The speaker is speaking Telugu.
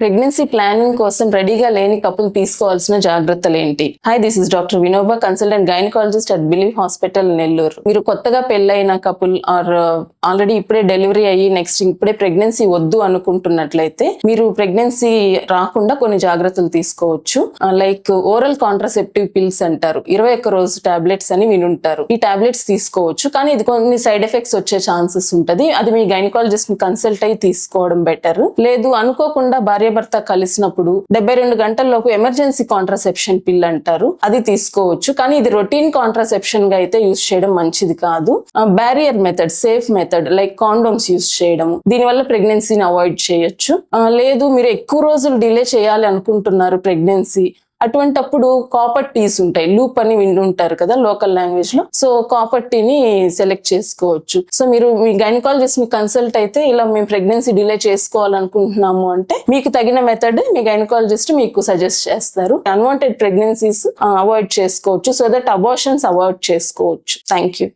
ప్రెగ్నెన్సీ ప్లానింగ్ కోసం రెడీగా లేని కపుల్ తీసుకోవాల్సిన జాగ్రత్తలు ఏంటి? Hi, this is doctor Vinoba, consultant gynaecologist at believe hospital, Nellore. మీరు కొత్తగా పెళ్ళైన కపుల్ ఆర్ ఆల్రెడీ ఇప్పుడే డెలివరీ అయ్యి నెక్స్ట్ ఇప్పుడే ప్రెగ్నెన్సీ వద్దు అనుకుంటున్నట్లయితే మీరు ప్రెగ్నెన్సీ రాకుండా కొన్ని జాగ్రత్తలు తీసుకోవచ్చు. లైక్ ఓరల్ కాంట్రాసెప్టివ్ పిల్స్ అంటారు, 21 రోజు టాబ్లెట్స్ అని వినుంటారు. ఈ టాబ్లెట్స్ తీసుకోవచ్చు, కానీ ఇది కొన్ని సైడ్ ఎఫెక్ట్స్ వచ్చే ఛాన్సెస్ ఉంటది. అది మీ గైనకాలజిస్ట్ ని కన్సల్ట్ అయ్యి తీసుకోవడం బెటర్. లేదు అనుకోకుండా భార్యాభర్త కలిసినప్పుడు 72 గంటల్లోపు ఎమర్జెన్సీ కాంట్రాసెప్షన్ పిల్ అంటారు, అది తీసుకోవచ్చు. కానీ ఇది రొటీన్ కాంట్రాసెప్షన్ గా అయితే యూజ్ చేయడం మంచిది కాదు. Barrier method, safe method like condoms use చేయడం, దీనివల్ల ప్రెగ్నెన్సీని అవాయిడ్ చేయొచ్చు. లేదు మీరు ఎక్కువ రోజులు డిలే చేయాలి అనుకుంటున్నారు ప్రెగ్నెన్సీ, అటువంటప్పుడు కాపర్ టీస్ ఉంటాయి, లూప్ అని వింటుంటారు కదా లోకల్ లాంగ్వేజ్ లో. సో కాపర్ టీని సెలెక్ట్ చేసుకోవచ్చు. సో మీరు మీ గైనకాలజిస్ట్ ని కన్సల్ట్ అయితే ఇలా మేము ప్రెగ్నెన్సీ డిలే చేసుకోవాలనుకుంటున్నాము అంటే మీకు తగిన మెథడ్ మీ గైనకాలజిస్ట్ మీకు సజెస్ట్ చేస్తారు. అన్వాంటెడ్ ప్రెగ్నెన్సీస్ అవాయిడ్ చేసుకోవచ్చు, సో దట్ అబార్షన్స్ అవాయిడ్ చేసుకోవచ్చు. Thank you.